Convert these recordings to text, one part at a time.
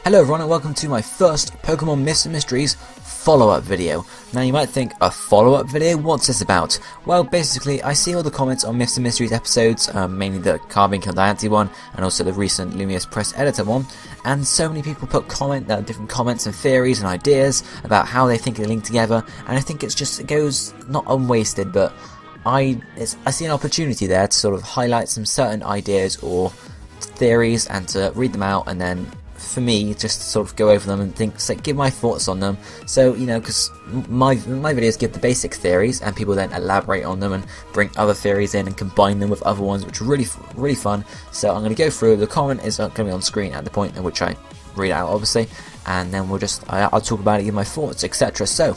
Hello everyone and welcome to my first Pokemon Myths and Mysteries follow-up video. Now you might think, a follow-up video? What's this about? Well, basically, I see all the comments on Myths and Mysteries episodes, mainly the Carbink and Diancie one, and also the recent Lumious Press Editor one, and so many people put different comments and theories and ideas about how they think they link together, and I think it goes not unwasted, but I see an opportunity there to sort of highlight some certain ideas or theories and to read them out, and then for me just to sort of go over them and give my thoughts on them. So, you know, because my videos give the basic theories and people then elaborate on them and bring other theories in and combine them with other ones, which are really fun. So I'm going to go through. The comment is going to be on screen at the point in which I read out, obviously, and then I'll talk about it, give my thoughts, etc. So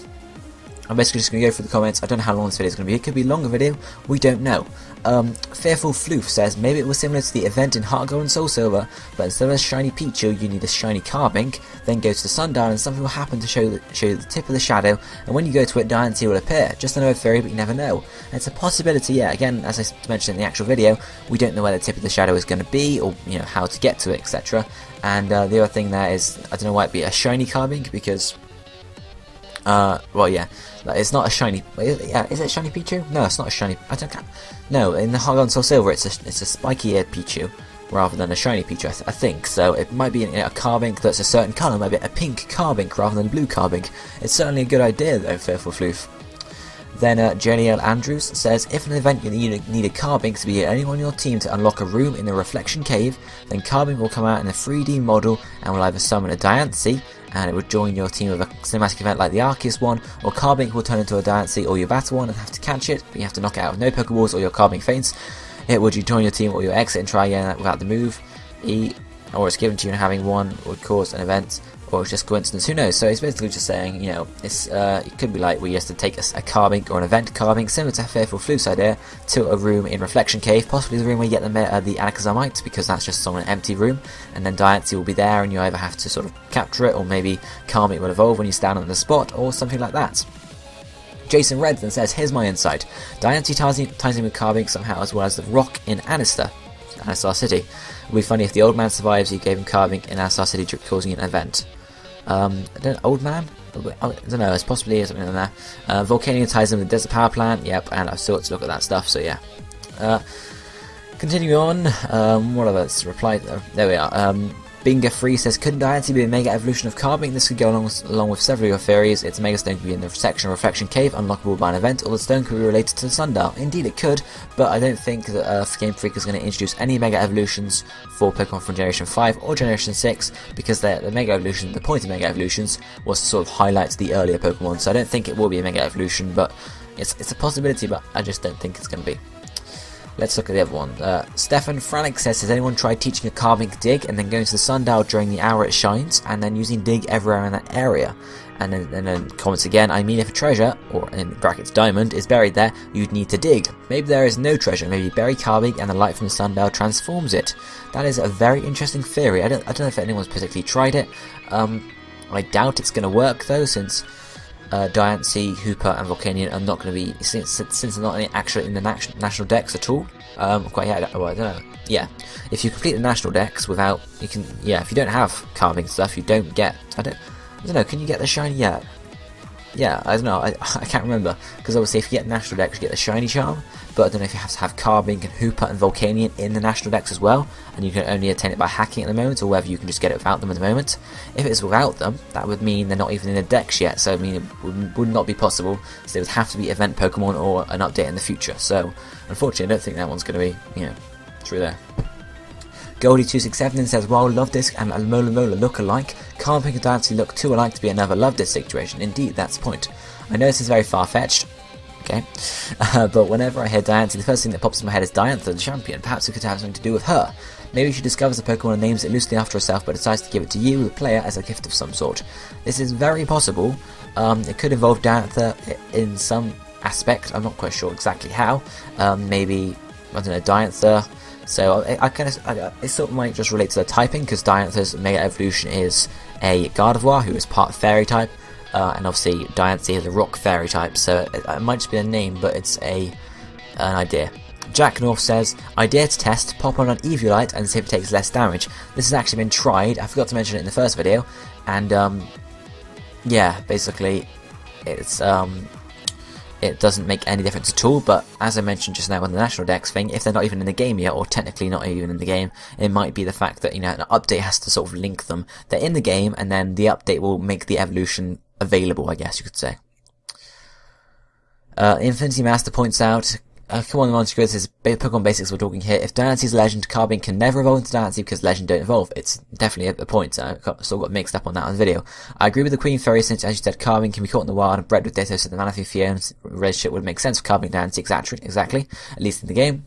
I'm basically just going to go through the comments. I don't know how long this video is going to be. It could be a longer video. We don't know. Fearful Floof says, maybe it was similar to the event in Heart Gold and Soul Silver, but instead of a shiny Pichu, you need a shiny Carbink, then go to the Sundial and something will happen to show you the tip of the shadow, and when you go to it, Diancie will appear. Just another theory, but you never know. And it's a possibility, yeah. Again, as I mentioned in the actual video, we don't know where the tip of the shadow is going to be, or, you know, how to get to it, etc. And the other thing there is, I don't know why it'd be a shiny Carbink, because well, yeah, it's not a shiny. Yeah, is it a shiny Pichu? No, it's not a shiny. No, in the Heart Gold and Soul Silver, it's a spiky-eared Pichu rather than a shiny Pichu. I think so. It might be a Carbink that's a certain colour, maybe a pink Carbink rather than a blue Carbink. It's certainly a good idea, though. Fearful Floof. Then Jenny L. Andrews says, if in an event you need a Carbink to be the only one on your team to unlock a room in the Reflection Cave, then Carbink will come out in a 3D model and will either summon a Diancie, and it will join your team with a cinematic event like the Arceus one, or Carbink will turn into a Diancie or your battle one and have to catch it, but you have to knock it out with no Pokeballs or your Carbink faints. Would you join your team or your exit and try again without the move? Or it's given to you and having one would cause an event, or it's just coincidence, who knows? So he's basically just saying, you know, it could be like we used to take a Carbink or an event Carbink, similar to Fearful Floof's idea, to a room in Reflection Cave, possibly the room where you get the Alakazamite, because that's just on an empty room, and then Diancie will be there, and you either have to sort of capture it, or maybe Carbink will evolve when you stand on the spot, or something like that. Jason Red then says, here's my insight. Diancie ties in with Carbink somehow, as well as the rock in Anastasia City. It would be funny if the old man survives, you gave him Carbink in Anastasia City, causing an event. Old man? I don't know, it's possibly something in there. Volcanion ties in with the Desert Power Plant, yep, and I've still got to look at that stuff, so yeah. Continuing on, what other reply? There we are. Binga Free says, couldn't Diancie be a Mega Evolution of Carbink? This could go along with several of your theories. Its Mega Stone could be in the section of Reflection Cave, unlockable by an event, or the stone could be related to the Sundial. Indeed it could, but I don't think that Game Freak is going to introduce any Mega Evolutions for Pokemon from Generation 5 or Generation 6, because the Mega Evolution, the point of Mega Evolutions was to sort of highlight the earlier Pokemon, so I don't think it will be a Mega Evolution, but it's a possibility, but I just don't think it's going to be. Let's look at the other one. Stefan Franick says, has anyone tried teaching a Carbink Dig and then going to the Sundial during the hour it shines, and then using Dig everywhere in that area? And then comments again, I mean, if a treasure, or in brackets diamond, is buried there, you'd need to dig. Maybe there is no treasure, maybe bury Carbink and the light from the Sundial transforms it. That is a very interesting theory. I don't know if anyone's particularly tried it. I doubt it's going to work though, since Diancie, Hooper and Volcanion are not going to be, since they're not actually in the national decks at all. I don't know. Yeah, if you complete the national decks without, if you don't have Carbink stuff, you don't get, I don't know, can you get the shiny? Yeah, I don't know, I can't remember, because obviously if you get the national decks you get the shiny charm, but I don't know if you have to have Carbink and Hooper and Volcanion in the national decks as well, and you can only attain it by hacking at the moment, or whether you can just get it without them at the moment. If it's without them, that would mean they're not even in the decks yet, so I mean it would not be possible, so there would have to be event Pokemon or an update in the future, so unfortunately I don't think that one's going to be, through there. Goldie267 says, while Love Disc and Alomola look alike, Carbink and Diancie look too alike to be another Love Disc situation. Indeed, that's the point. I know this is very far-fetched, okay, but whenever I hear Diancie, the first thing that pops in my head is Diantha, the champion. Perhaps it could have something to do with her. Maybe she discovers a Pokemon and names it loosely after herself, but decides to give it to you, the player, as a gift of some sort. This is very possible. It could involve Diantha in some aspect. I'm not quite sure exactly how. Maybe, I don't know, Diantha. So it sort of might just relate to the typing, because Diantha's Mega Evolution is a Gardevoir, who is part Fairy type, and obviously Diancie is a Rock Fairy type, so it might just be a name, but it's an idea. Jack North says, idea to test, pop on an Eviolite and see if it takes less damage. This has actually been tried, I forgot to mention it in the first video, and yeah, basically it's it doesn't make any difference at all, but as I mentioned just now on the National Dex thing, if they're not even in the game yet, or technically not even in the game, it might be the fact that, you know, an update has to sort of link them. They're in the game, and then the update will make the evolution available, I guess you could say. Infinity Master points out, come on, Monty Grid says, Pokemon Basics we're talking here. If Diancie's Legend, Carbink can never evolve into Diancie because Legend don't evolve. It's definitely a point. I sort of got mixed up on that on the video. I agree with the Queen Fairy since, as you said, Carbink can be caught in the wild and bred with Ditto, so the Manaphy Fiona's relationship would make sense for Carbink and Diancie, exactly, at least in the game.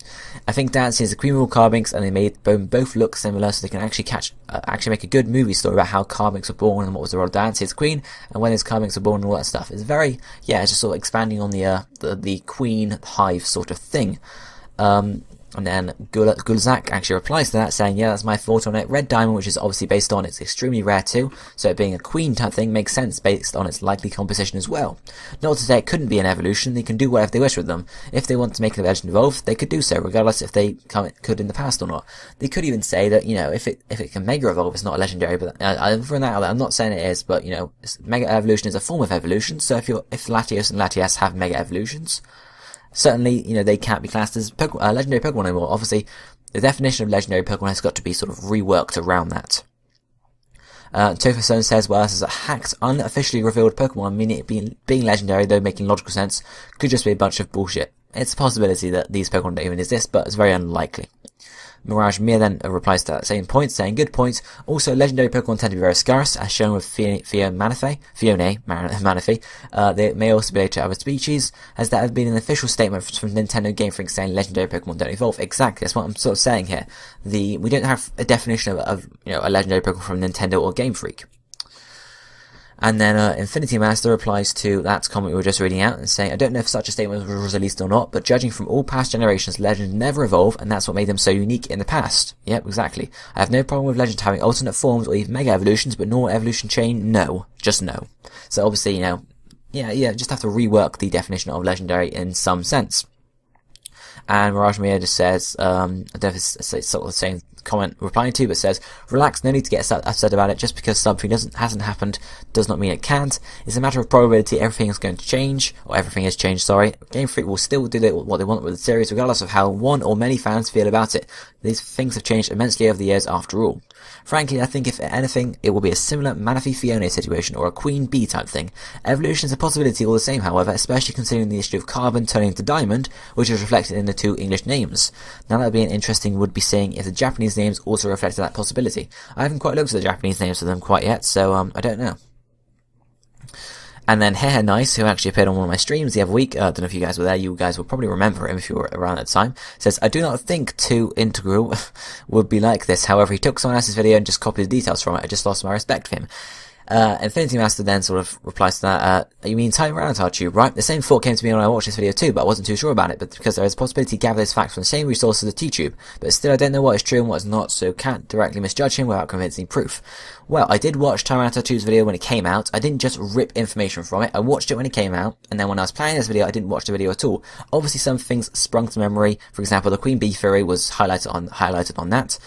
I think Diancie is the Queen of all Carbinks, and they made them both look similar, so they can actually make a good movie story about how Carbinks were born and what was the role of Diancie as Queen, and when those Carbinks were born and all that stuff. It's very, yeah, it's just sort of expanding on the Queen hive sort of thing. And then Gulzak actually replies to that saying, yeah, that's my thought on it. Red Diamond, which is obviously based on, it's extremely rare too, so it being a queen type thing makes sense based on its likely composition as well. Not to say it couldn't be an evolution, they can do whatever they wish with them. If they want to make an legend evolve, they could do so, regardless if they could in the past or not. They could even say that, you know, if it can Mega Evolve, it's not a legendary, but from that, I'm not saying it is, but, you know, Mega Evolution is a form of evolution, so if Latios and Latias have Mega Evolutions, certainly, you know, they can't be classed as legendary Pokemon anymore. Obviously, the definition of legendary Pokemon has got to be sort of reworked around that. Tofastone says, well, this is a hacked, unofficially revealed Pokemon, meaning it being legendary, though making logical sense, could just be a bunch of bullshit. It's a possibility that these Pokemon don't even exist, but it's very unlikely. Mirage Mir then replies to that same point, saying, good point. Also, legendary Pokemon tend to be very scarce, as shown with Fionae Manaphy. They may also be related to other species, as that has been an official statement from Nintendo Game Freak saying legendary Pokemon don't evolve. Exactly, that's what I'm sort of saying here. We don't have a definition of you know, a legendary Pokemon from Nintendo or Game Freak. And then Infinity Master replies to that comment we were just reading out and saying, I don't know if such a statement was released or not, but judging from all past generations, legends never evolve, and that's what made them so unique in the past. Yep, exactly. I have no problem with legends having alternate forms or even mega evolutions, but normal evolution chain, no. Just no. So obviously, you know, yeah, just have to rework the definition of legendary in some sense. And Mirage Mia just says, I don't know if it's sort of the same comment replying to, but says, relax, no need to get upset about it. Just because something hasn't happened does not mean it can't. It's a matter of probability. Everything is going to change, or everything has changed, sorry. Game Freak will still do what they want with the series, regardless of how one or many fans feel about it. These things have changed immensely over the years after all. Frankly, I think if anything, it will be a similar Manaphy Fionae situation or a Queen Bee type thing. Evolution is a possibility all the same, however, especially considering the issue of Carbon turning into Diamond, which is reflected in the two English names. Now that would be an interesting would be seeing if the Japanese names also reflected that possibility. I haven't quite looked at the Japanese names for them quite yet, so I don't know. And then Hair Nice, who actually appeared on one of my streams the other week, I don't know if you guys were there, you guys will probably remember him if you were around at the time, says, I do not think 2 Integral would be like this, however he took someone else's video and just copied the details from it, I just lost my respect for him. Infinity Master then sort of replies to that, you mean Tyranitar Tube, right? The same thought came to me when I watched this video too, but I wasn't too sure about it, but because there is a possibility to gather this fact from the same resource as the T-Tube, but still I don't know what is true and what is not, so can't directly misjudge him without convincing proof. Well, I did watch Tyranitar Tube's video when it came out. I didn't just rip information from it. I watched it when it came out, and then when I was planning this video, I didn't watch the video at all. Obviously, some things sprung to memory. For example, the Queen Bee Fury was highlighted on that.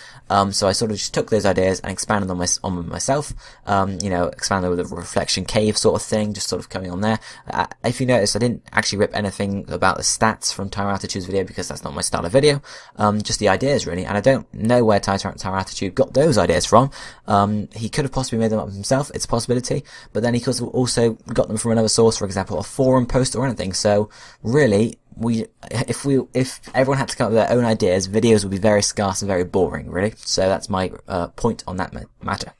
So I sort of just took those ideas and expanded on myself. You know, expanded with a reflection cave sort of thing, just sort of coming on there. If you notice, I didn't actually rip anything about the stats from Tyranitar Tube's video because that's not my style of video. Just the ideas really, and I don't know where Tyranitar Tube got those ideas from. He could have possibly made them up himself, it's a possibility, but then he could have also got them from another source, for example, a forum post or anything. So really, if everyone had to come up with their own ideas, videos would be very scarce and very boring, really. So that's my point on that matter.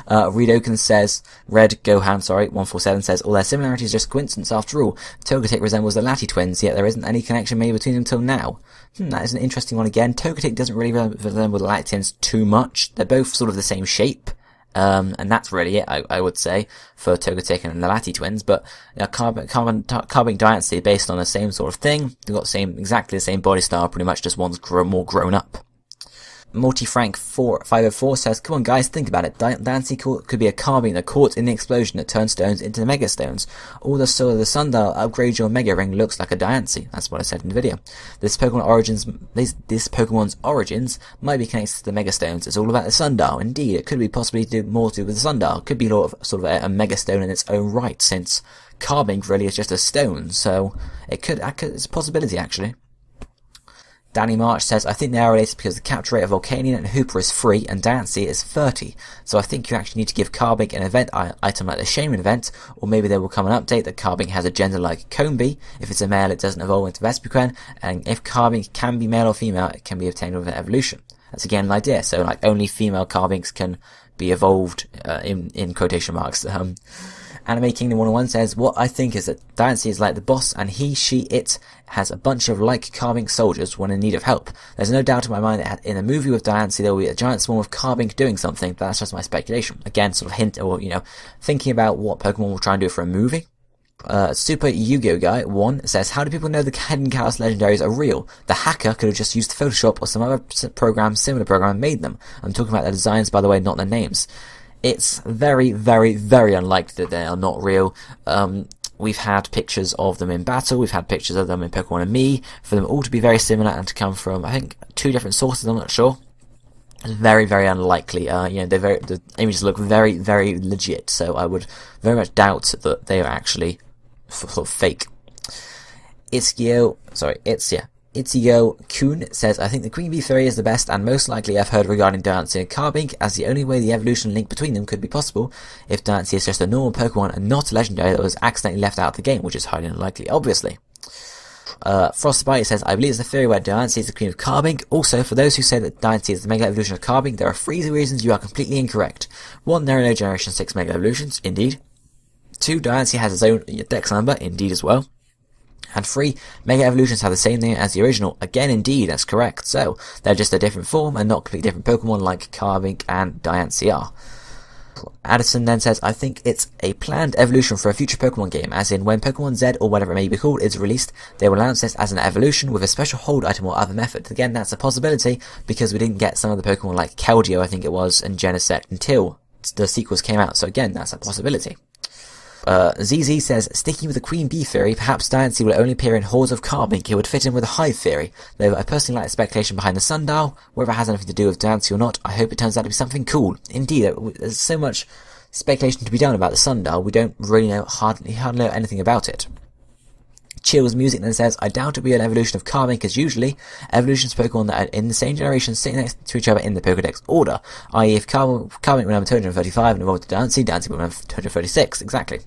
Reed Oaken says, Red Gohan, 147 says, all their similarities are just coincidence after all. Togetic resembles the Lati twins, yet there isn't any connection made between them till now. That is an interesting one again. Togetic doesn't really resemble the Lati twins too much. They're both sort of the same shape. And that's really it, I would say, for Togetic and the Lati twins, but Carbink and Diancie, based on the same sort of thing. They've got exactly the same body style, pretty much, just one's more grown up. MultiFrank504 says, come on guys, think about it. Diancie could be a Carbink that caught in the explosion that turned stones into Mega Stones. All the soul of the Sundial upgrades your Mega Ring looks like a Diancie. That's what I said in the video. This Pokemon's origins might be connected to the Mega Stones. It's all about the Sundial. Indeed, it could be possibly more to do with the Sundial. It could be sort of a Mega Stone in its own right, since Carbink really is just a stone. So it's a possibility actually. Danny March says, I think they are related because the capture rate of Volcanion and Hooper is free and Diancie is 30. So I think you actually need to give Carbink an event item like the Shaman event, or maybe there will come an update that Carbink has a gender like Combee. If it's a male, it doesn't evolve into Vespiquen, and if Carbink can be male or female, it can be obtained with an evolution. That's again an idea, so like only female Carbinks can be evolved in quotation marks. Anime Kingdom 101 says, what I think is that Diancie is like the boss, and it has a bunch of like Carbink soldiers when in need of help. There's no doubt in my mind that in a movie with Diancie there will be a giant swarm of Carbink doing something, but that's just my speculation. Again, sort of hint, or thinking about what Pokemon will try and do for a movie. Super Yu-Gi-Oh Guy 1 says, how do people know the Hidden Chaos legendaries are real? The hacker could have just used Photoshop or some other similar program and made them. I'm talking about the designs, by the way, not their names. It's very, very, very unlikely that they are not real. We've had pictures of them in battle, we've had pictures of them in Pokemon and Me, for them all to be very similar and to come from, I think, 2 different sources, I'm not sure. It's very, very unlikely. The images look very, very legit, so I would very much doubt that they are actually sort of fake. Itzio Kuhn says, I think the Queen Bee Fairy is the best and most likely I've heard regarding Diancie and Carbink, as the only way the evolution link between them could be possible if Diancie is just a normal Pokemon and not a legendary that was accidentally left out of the game, which is highly unlikely, obviously. Frostbite says, I believe it's the theory where Diancie is the Queen of Carbink. Also, for those who say that Diancie is the Mega Evolution of Carbink, there are 3 reasons you are completely incorrect. 1, there are no Generation 6 Mega Evolutions, indeed. 2, Diancie has its own Dex number, indeed as well. And 3, Mega Evolutions have the same name as the original. Again, indeed, that's correct. So, they're just a different form and not completely different Pokemon like Carbink and Diancie are. Addison then says, I think it's a planned evolution for a future Pokemon game, as in when Pokemon Z or whatever it may be called is released, they will announce this as an evolution with a special hold item or other method. Again, that's a possibility because we didn't get some of the Pokemon like Keldeo, I think it was, and Genesect until the sequels came out. So again, that's a possibility. ZZ says, sticking with the Queen Bee theory, perhaps Diancie will only appear in hordes of Carbink. It would fit in with the Hive theory, though I personally like the speculation behind the Sundial. Whether it has anything to do with Diancie or not, I hope it turns out to be something cool. Indeed, there's so much speculation to be done about the Sundial, we don't really know, hardly know anything about it. Chill's Music then says, I doubt it will be an evolution of Carbink, as usually evolutions of Pokemon that are in the same generation sitting next to each other in the Pokedex order, i.e. if Carbink will have 235 and evolve to Diancie, Diancie will have 236, exactly.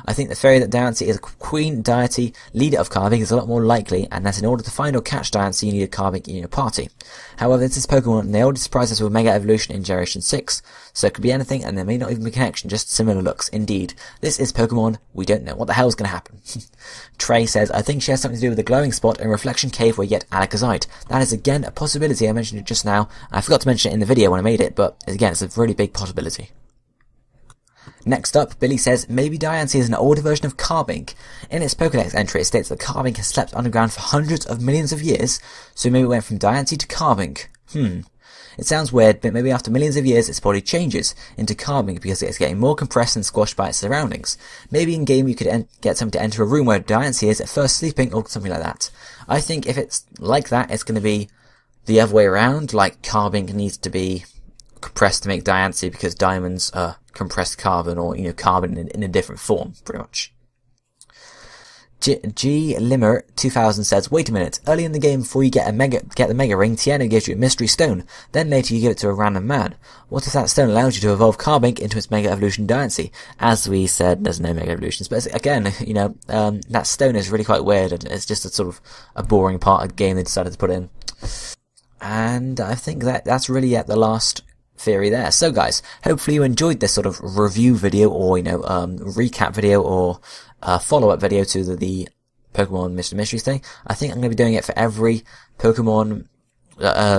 I think the theory that Diancie is a queen deity leader of Carbink is a lot more likely, and that in order to find or catch Diancie you need a Carbink in your party. However, this is Pokemon, and they already surprised us with Mega Evolution in Generation 6, so it could be anything, and there may not even be a connection, just similar looks. Indeed, this is Pokemon, we don't know what the hell's going to happen. Trey says, I think she has something to do with the glowing spot in Reflection Cave where yet Alakazite. That is again a possibility, I mentioned it just now, I forgot to mention it in the video when I made it, but again, it's a really big possibility. Next up, Billy says, maybe Diancie is an older version of Carbink. In its Pokedex entry, it states that Carbink has slept underground for hundreds of millions of years, so maybe it went from Diancie to Carbink. It sounds weird, but maybe after millions of years its body changes into Carbink because it's getting more compressed and squashed by its surroundings. Maybe in game you could get someone to enter a room where Diancie is at first sleeping or something like that. I think if it's like that, it's going to be the other way around, like Carbink needs to be compressed to make Diancie because diamonds are compressed carbon, or carbon in a different form, pretty much. G Limmer 2000 says, wait a minute, early in the game before you get the Mega Ring, Tiano gives you a mystery stone, then later you give it to a random man. What if that stone allows you to evolve Carbink into its Mega Evolution Diancie? As we said, there's no Mega Evolutions, but again, that stone is really quite weird, and it's just a sort of a boring part of the game they decided to put in. And I think that's really the last theory there. So guys, hopefully you enjoyed this sort of review video, or recap video, or follow-up video to the Pokemon Mystery Mysteries thing. I think I'm going to be doing it for every Pokemon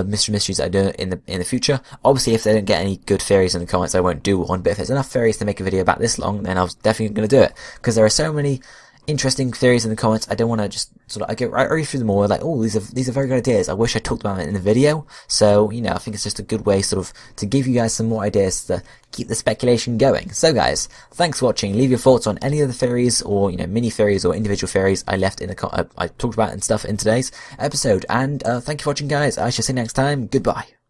Mystery Mysteries I do in the future. Obviously, if they don't get any good theories in the comments, I won't do one, but if there's enough theories to make a video about this long, then I was definitely going to do it, because there are so many interesting theories in the comments. I don't want to just sort of, I read through them all, like, oh, these are very good ideas. I wish I talked about it in the video. So, you know, I think it's just a good way sort of to give you guys some more ideas to keep the speculation going. So guys, thanks for watching. Leave your thoughts on any of the theories, or, you know, mini theories or individual theories I left in the I talked about and stuff in today's episode. And thank you for watching, guys. I shall see you next time. Goodbye.